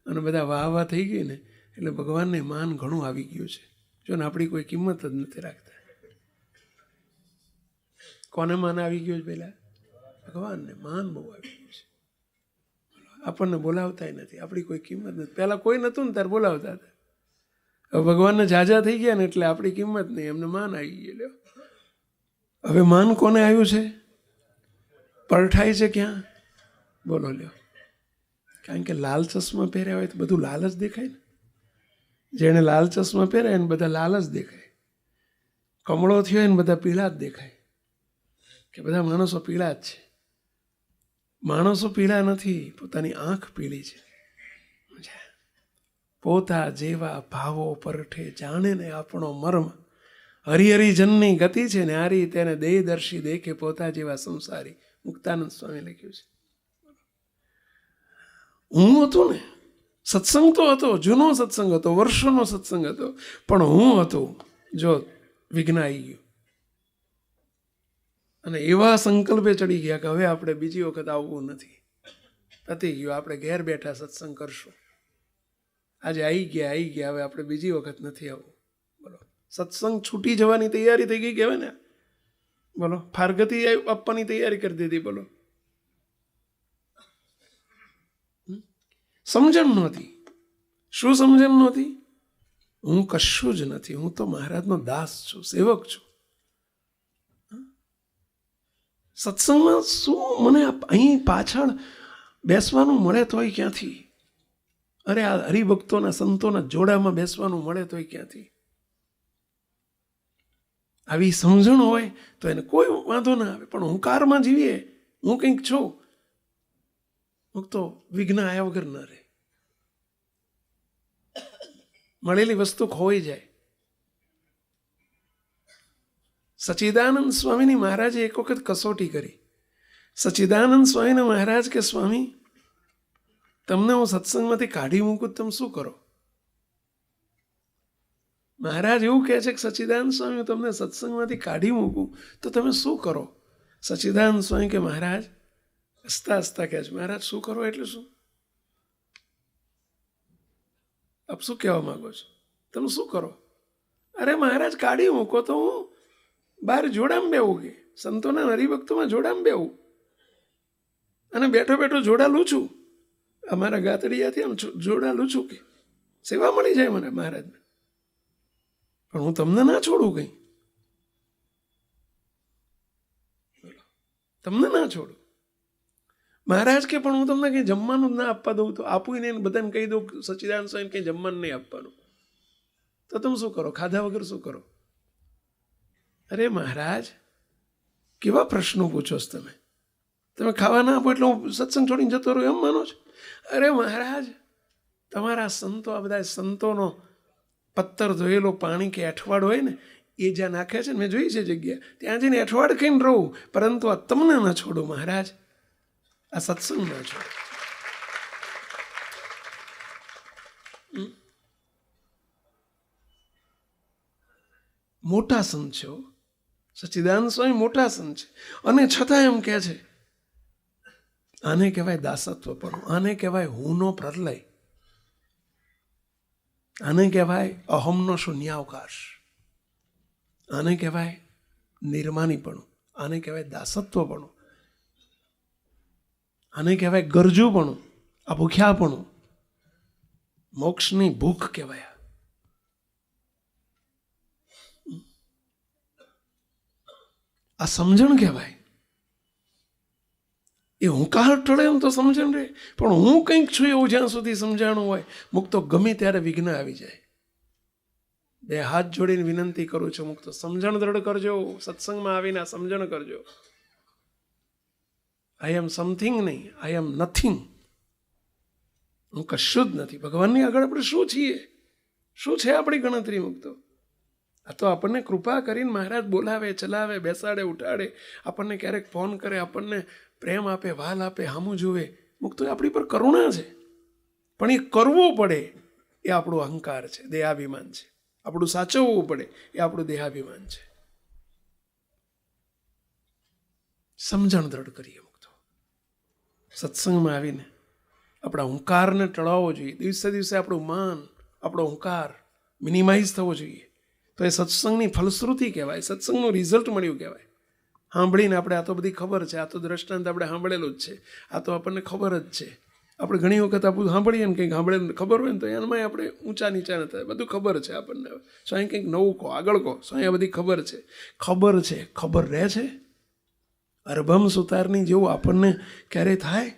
અને બધા વાહ વાહ થઈ ગઈ ને, એટલે ભગવાનને માન ઘણું આવી ગયું છે. જો ને આપણી કોઈ કિંમત જ નથી રાખતા. કોને માન આવી ગયું છે? પહેલા ભગવાનને માન બહુ આવી ગયું છે. આપણને બોલાવતા નથી, આપણી કોઈ કિંમત નથી. પહેલા કોઈ નહોતું ને ત્યારે બોલાવતા હતા. હવે ભગવાનને ઝાઝા થઈ ગયા ને એટલે આપણી કિંમત નહીં, એમને માન આવી ગયું. હવે માન કોને આવ્યું છે? પરઠાય છે ક્યાં? બોલો લ્યો. કારણ કે લાલ ચશ્મા પહેર્યા હોય તો બધું લાલ જ દેખાય ને. જેણે લાલ ચશ્મા પહેર્યા એને બધા લાલ જ દેખાય. કમળો થયો એને બધા પીળા જ દેખાય, કે બધા માણસો પીળા જ છે. માણસો પીળા નથી, પોતાની આંખ પીળી છે. પોતા જેવા ભાવો પરઠે જાણે ને આપણો મર્મ. હરિહરિજનની ગતિ છે ને આરી, તેને દેહદર્શી દેખે પોતા જેવા સંસારી. મુક્તાનંદ સ્વામી લખ્યું છે. હું હતો ને, સત્સંગ તો હતો, જૂનો સત્સંગ હતો, વર્ષોનો સત્સંગ હતો, પણ હું હતો જો વિઘ્ન આવી ગયું. અને એવા સંકલ્પે ચડી ગયા કે હવે આપણે બીજી વખત આવવું નથી, પતી ગયું, આપણે ઘેર બેઠા સત્સંગ કરશું. આજે આવી ગયા, હવે આપણે બીજી વખત નથી આવવું. બોલો, સત્સંગ છૂટી જવાની તૈયારી થઈ ગઈ કહેવાય ને. બોલો, ફારગતી આપવાની તૈયારી કરી દીધી. બોલો, સમજણ નહોતી. શું સમજણ નહોતી? હું કશું જ નથી, હું તો મહારાજનો દાસ છું, સેવક છું. સત્સંગમાં શું મને અહીં પાછળ બેસવાનું મળે તોય ક્યાંથી? અરે આ હરિભક્તોના સંતોના જોડામાં બેસવાનું મળે તોય ક્યાંથી? આવી સમજણ હોય તો એને કોઈ વાંધો ના આવે. પણ હુંકારમાં જીવીએ, હું કંઈક છું, હું તો વિઘ્ન આવ્યા વગર ના રહે. મળેલી વસ્તુ ખોઈ જાય. સચ્ચિદાનંદ સ્વામીની મહારાજે એક વખત કસોટી કરી. સચ્ચિદાનંદ સ્વામીને મહારાજ કે સ્વામી, તમને હું સત્સંગમાંથી કાઢી મૂકું, તમે શું કરો? મહારાજ એવું કહે છે કે સચ્ચિદાનંદ સ્વામી, હું તમને સત્સંગમાંથી કાઢી મૂકું તો તમે શું કરો? સચ્ચિદાનંદ સ્વામી કે મહારાજ, હસતા હસતા કહે છે, મહારાજ શું કરો એટલે શું? આપ શું કહેવા માંગો છો? તમે શું કરો? અરે મહારાજ, કાઢી મૂકો તો હું બહાર જોડામાં બેવું, કે સંતોના હરિભક્તોમાં જોડામાં બેવું, અને બેઠો બેઠો જોડા લૂછું, અમારા ગાતડિયાથી આમ જોડા લૂછું, કે સેવા મળી જાય મને મહારાજને. પણ હું તમને ના છોડું, કંઈ તમને ના છોડું. મહારાજ કે પણ હું તમને કંઈ જમવાનું જ ના આપવા દઉં તો આપું નહીં, બધાને કહી દઉં સચ્ચિદાનંદ સ્વામી કંઈ જમવાનું નહીં આપવાનું, તો તમે શું કરો? ખાધા વગર શું કરો? અરે મહારાજ, કેવા પ્રશ્નો પૂછો છો તમે? તમે ખાવા ના આપો એટલે હું સત્સંગ છોડીને જતો રહું એમ માનો છો? અરે મહારાજ, તમારા સંતો, આ બધા સંતોનો પત્તર ધોયેલો પાણી કે અઠવાડ હોય ને, એ જ્યાં નાખે છે ને, મેં જોઈ છે જગ્યા, ત્યાં જઈને અઠવાડ ખાઈને રહું, પરંતુ આ તમને ના છોડું મહારાજ, આ સત્સંગ ના છોડું. મોટા સંત છે, સચ્ચિદાનંદ સ્વામી મોટા સંત છે, અને છતાં એમ કહે છે, આને કહેવાય દાસત્વપણું, આને કહેવાય હુંનો પ્રલય, આને કહેવાય અહમનો શૂન્યાવકાશ, આને કહેવાય નિર્માનીપણું, આને કહેવાય દાસત્વપણું, આને કહેવાય ગરજુપણું, આ ભૂખ્યાપણું, મોક્ષની ભૂખ કહેવાય. આ સમજણ કહેવાય. એ હુંકાર ટળે એમ તો સમજણ રહે, પણ હું કંઈક છું એવું જ્યાં સુધી સમજાણું હોય, મુક્તો ગમે ત્યારે વિઘ્ન આવી જાય. બે હાથ જોડીને વિનંતી કરું છું, મુક્તો સમજણ દ્રઢ કરજો, સત્સંગમાં આવીને આ સમજણ કરજો. આઈ એમ સમથિંગ નહીં, આઈ એમ નથિંગ. હું કશું જ નથી. ભગવાનની આગળ આપણે શું છીએ? શું છે આપણી ગણતરી? મુક્તો આ તો આપણને કૃપા કરીને મહારાજ બોલાવે, ચલાવે, બેસાડે, ઉઠાડે, આપણને ક્યારેક ફોન કરે, આપણને પ્રેમ આપે, વાલ આપે, હામું જુએ. મુક્તો આપણી પર કરુણા છે, પણ એ કરવું પડે એ આપણું અહંકાર છે, દેહાભિમાન છે. આપણું સાચવવું પડે એ આપણું દેહાભિમાન છે. સમજણ દ્રઢ કરીએ. મુક્તો સત્સંગમાં આવીને આપણા હુંકારને ટળાવવો જોઈએ. દિવસે દિવસે આપણું માન, આપણો હુંકાર મિનિમાઇઝ થવો જોઈએ. તો એ સત્સંગની ફલશ્રુતિ કહેવાય, સત્સંગનું રિઝલ્ટ મળ્યું કહેવાય. સાંભળીને આપણે આ તો બધી ખબર છે, આ તો દ્રષ્ટાંત આપણે સાંભળેલું જ છે, આ તો આપણને ખબર જ છે. આપણે ઘણી વખત આપણું સાંભળીએ ને કંઈક સાંભળે ખબર હોય ને તો એમાં આપણે ઊંચા નીચા ન થાય. બધું ખબર છે આપણને. સ્વાય કંઈક નવું કહો, આગળ કહો. સ્વાય બધી ખબર છે. ખબર છે, ખબર રહે છે. અરભમ સુતારની જેવું આપણને ક્યારે થાય?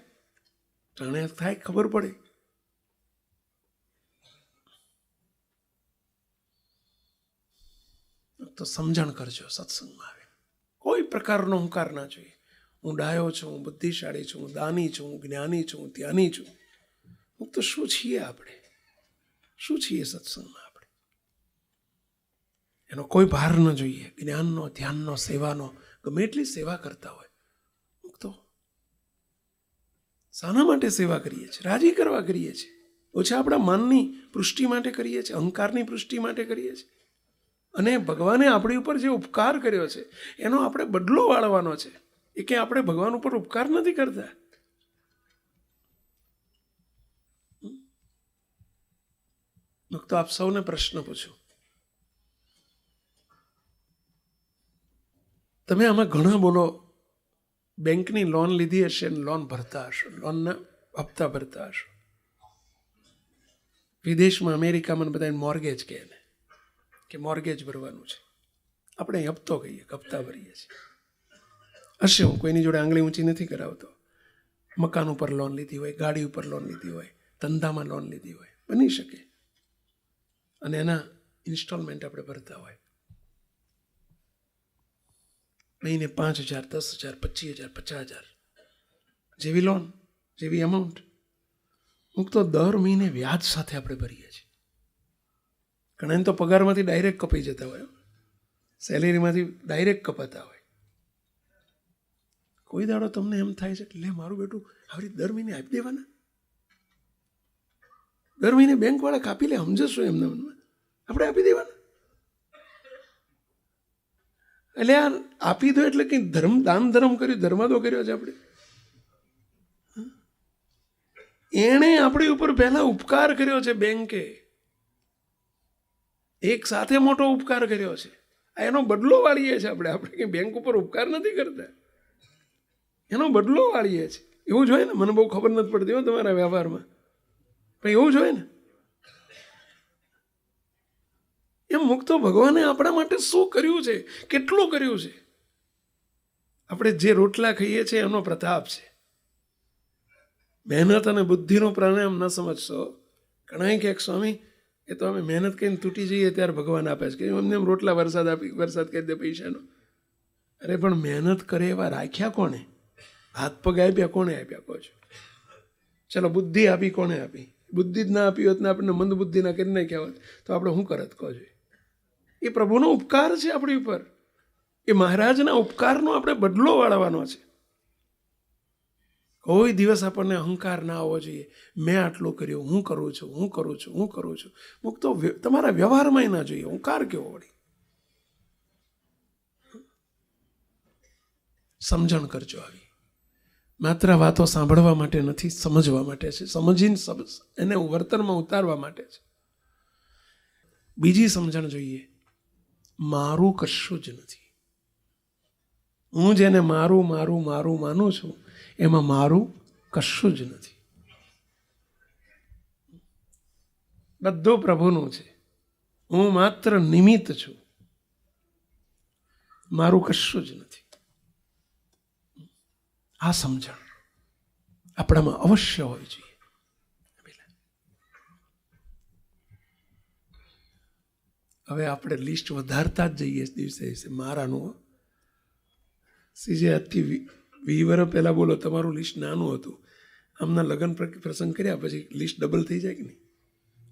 જાણે થાય, ખબર પડે. તો સમજણ કરજો સત્સંગમાં આવે. કોઈ પ્રકારનો હુંકાર ના જોઈએ. હું ડાયો છું, હું બુદ્ધિશાળી છું, હું દાની છું, હું જ્ઞાની છું, હું ત્યાની છું. તો શું છીએ આપણે? શું છીએ સત્સંગમાં આપણે? એનો કોઈ ભાર ન જોઈએ. જ્ઞાનનો, ધ્યાનનો, સેવાનો, ગમે એટલી સેવા કરતા હોય. તો શાના માટે સેવા કરીએ છીએ? રાજી કરવા કરીએ છીએ. ઓછા આપણા મનની પુષ્ટિ માટે કરીએ છીએ, અહંકારની પુષ્ટિ માટે કરીએ છીએ. અને ભગવાને આપણી ઉપર જે ઉપકાર કર્યો છે એનો આપણે બદલો વાળવાનો છે. એ કે આપણે ભગવાન ઉપર ઉપકાર નથી કરતા. તો આપ સૌને પ્રશ્ન પૂછું, તમે આમાં ઘણા બોલો બેંકની લોન લીધી હશે ને લોન ભરતા હશો, લોનના હપ્તા ભરતા હશો. વિદેશમાં અમેરિકામાં બધા મોર્ગેજ કહે ને કે મોર્ગેજ ભરવાનું છે. આપણે હપ્તો કહીએ, હપ્તા ભરીએ છીએ. હશે, હું કોઈની જોડે આંગળી ઊંચી નથી કરાવતો. મકાન ઉપર લોન લીધી હોય, ગાડી ઉપર લોન લીધી હોય, ધંધામાં લોન લીધી હોય, બની શકે. અને એના ઇન્સ્ટોલમેન્ટ આપણે ભરતા હોય. મહિને 5,000, 10,000, 25,000, 50,000 જેવી લોન, જેવી અમાઉન્ટ. હું તો દર મહિને વ્યાજ સાથે આપણે ભરીએ છીએ. ઘણા તો પગારમાંથી ડાયરેક્ટ કપાઈ જતા હોય. સેલેરીમાંથી ડાયરેક્ટ કપાતા હોય. કોઈ દાડો તમને એમ થાય છે કે લે મારું બેટું આવી દર મહિને આપી દેવાના, દર મહિને બેંકવાળા કાપી લે, સમજશું એમના મનમાં, આપણે આપી દેવાના. એટલે આ આપી દો એટલે કંઈ દાન ધર્મ કર્યું, ધર્માદો કર્યો છે આપણે. એણે આપણી ઉપર પહેલા ઉપકાર કર્યો છે બેંકે, એક સાથે મોટો ઉપકાર કર્યો છે. એનો બદલો વાળીએ છીએ આપણે કંઈ બેંક ઉપર ઉપકાર નથી કરતા, એનો બદલો વાળીએ છીએ. એવું જ હોય ને, મને બહુ ખબર નથી પડતી હો તમારા વ્યવહારમાં, પણ એવું જ હોય ને. એમ મુક્તો ભગવાને આપણા માટે શું કર્યું છે, કેટલું કર્યું છે. આપણે જે રોટલા ખાઈએ છીએ એનો પ્રતાપ છે. મહેનત અને બુદ્ધિનો પ્રાણાયામ ન સમજશો. ઘણા કહે સ્વામી એ તો અમે મહેનત કરીને તૂટી જઈએ ત્યારે ભગવાન આપે છે, કે એમને એમ રોટલા વરસાદ કરી દે પૈસાનો. અરે પણ મહેનત કરે એવા રાખ્યા કોને? હાથ પગ આપ્યા કોને આપ્યા કહો છો? ચલો બુદ્ધિ આપી કોને આપી? બુદ્ધિ જ ના આપી હોત ને આપણને મંદ બુદ્ધિ ના કરી નાખ્યા હોત તો આપણે શું કરત કહો છો? એ પ્રભુનો ઉપકાર છે આપણી ઉપર. એ મહારાજના ઉપકારનો આપણે બદલો વાળવાનો છે. કોઈ દિવસ આપણને અહંકાર ના આવવો જોઈએ, મેં આટલું કર્યું, હું કરું છું, હું કરું છું, હું કરું છું. મુક્તો તમારા વ્યવહારમાં ના જોઈએ અહંકાર કેવો વળી. સમજણ કરજો. આવી માત્ર વાતો સાંભળવા માટે નથી, સમજવા માટે છે. સમજીને એને વર્તનમાં ઉતારવા માટે છે. બીજી સમજણ જોઈએ, મારું કશું જ નથી. હું જેને મારું મારું મારું માનું છું એમાં મારું કશું જ નથી. બધું પ્રભુનું છે. હું માત્ર નિમિત્ત છું, મારું કશું જ નથી. આ સમજણ આપણામાં અવશ્ય હોવી જોઈએ. હવે આપણે લિસ્ટ વધારતા જ જઈએ દિવસે દિવસે. મારાનું સીજે આજથી 20 વર્ષ પહેલાં બોલો તમારું લિસ્ટ નાનું હતું. આમના લગ્ન પ્રસંગ કર્યા પછી લિસ્ટ ડબલ થઈ જાય કે નહીં?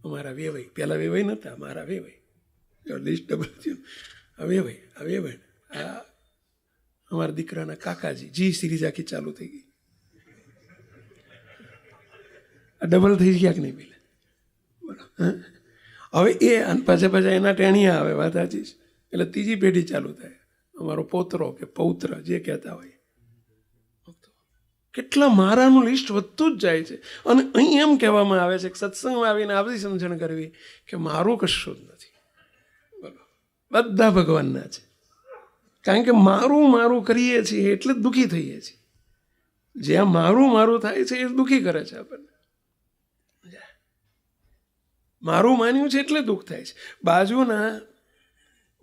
અમારા વેવાઈ, પહેલાં વેવાઈ નહોતા, મારા વેવાઈ, લિસ્ટ ડબલ થયું. આ વેવાઈ, આ વેવાઈ, આ અમારા દીકરાના કાકાજી, જી સિરીઝ આખી ચાલુ થઈ ગઈ. આ ડબલ થઈ ગયા કે નહીં પેલા? હવે એ પાછા એના ટેણીયા આવે, વાત સાચી છે. એટલે ત્રીજી પેઢી ચાલુ થાય. અમારો પોતરો કે પૌત્ર જે કહેતા હોય. કેટલા મારાનું લિસ્ટ વધતું જ જાય છે. અને અહીં એમ કહેવામાં આવે છે કે સત્સંગમાં આવીને આવી સમજણ કરવી કે મારું કશું જ નથી, બધા ભગવાનના છે. કારણ કે મારું મારું કરીએ છીએ એટલે જ દુઃખી થઈએ છીએ. જ્યાં મારું મારું થાય છે એ દુઃખી કરે છે આપણને. મારું માન્યું છે એટલે દુઃખ થાય છે.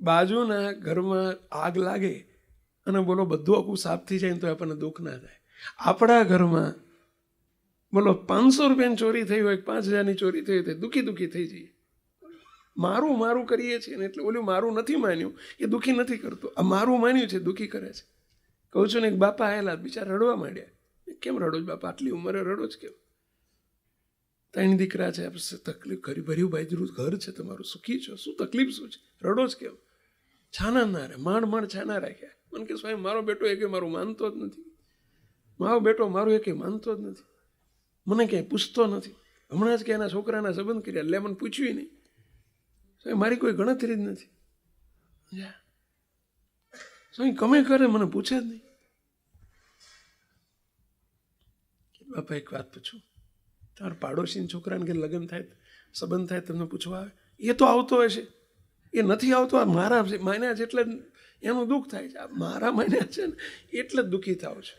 બાજુના ઘરમાં આગ લાગે અને બોલો બધું આખું સાફ થઈ જાય તો આપણને દુઃખ ના થાય. આપણા ઘરમાં બોલો 500 રૂપિયાની ચોરી થઈ હોય, 5000ની ચોરી થઈ હોય, દુઃખી થઈ જઈએ. મારું મારું કરીએ છીએ ને એટલે ઓલું મારું નથી માન્યું એ દુઃખી નથી કરતો. આ મારું માન્યું છે દુઃખી કરે છે. કહું છું ને એક બાપા આવેલા, બિચારા રડવા માંડ્યા. કેમ રડો જ બાપા, આટલી ઉંમરે રડો જ કેમ? 3 દીકરા છે, તકલીફ કરી ભર્યું બાજરું ઘર છે તમારું, સુખી છો, શું તકલીફ શું છે, રડો જ કેમ? છાના ના રે, માંડ છાના રાખ્યા. મને કે સ્વામી મારો બેટો એકે મારું માનતો જ નથી, મારો બેટો મારું એકે માનતો જ નથી, મને ક્યાંય પૂછતો નથી. હમણાં જ કે એના છોકરાના સંબંધ કર્યા, એટલે મને પૂછ્યું નહીં. મારી કોઈ ગણતરી જ નથી. સ્વામી કમે કરે મને પૂછે જ નહીં. બાપા એક વાત પૂછું, તમારા પાડોશીના છોકરાને કે લગ્ન થાય, સંબંધ થાય, તમને પૂછવા આવે? એ તો આવતો હશે, એ નથી આવતો. આ મારા માન્યા છે એટલે એનું દુઃખ થાય છે. આ મારા માન્યા છે ને એટલે જ દુઃખી થાવ છે.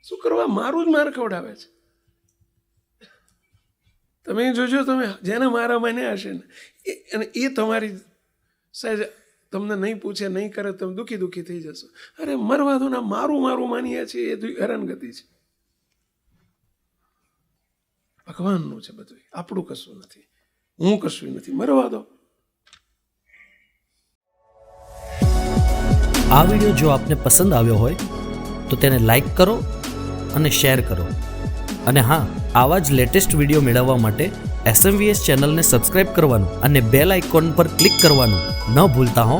શું કરવા? મારું જ માર ખવડાવે છે. તમે જોજો, તમે જેને મારા માન્યા હશે ને અને એ તમારી સહેજ તમને નહીં પૂછે, નહીં કરે, તમે દુઃખી થઈ જશો. અરે મરવા દો ના, મારું માનીએ છીએ એ હેરાનગતિ છે. ભગવાનનું છે બધું, આપણું કશું નથી, હું કશું નથી. મરવા દો. આ વિડીયો જો આપને પસંદ આવ્યો હોય તો તેને લાઈક કરો અને શેર કરો. અને હા, આવા જ લેટેસ્ટ વિડીયો મેળવવા માટે SMVS ચેનલને સબસ્ક્રાઇબ કરવાનું અને બેલ આઇકોન પર ક્લિક કરવાનું ન ભૂલતા હો.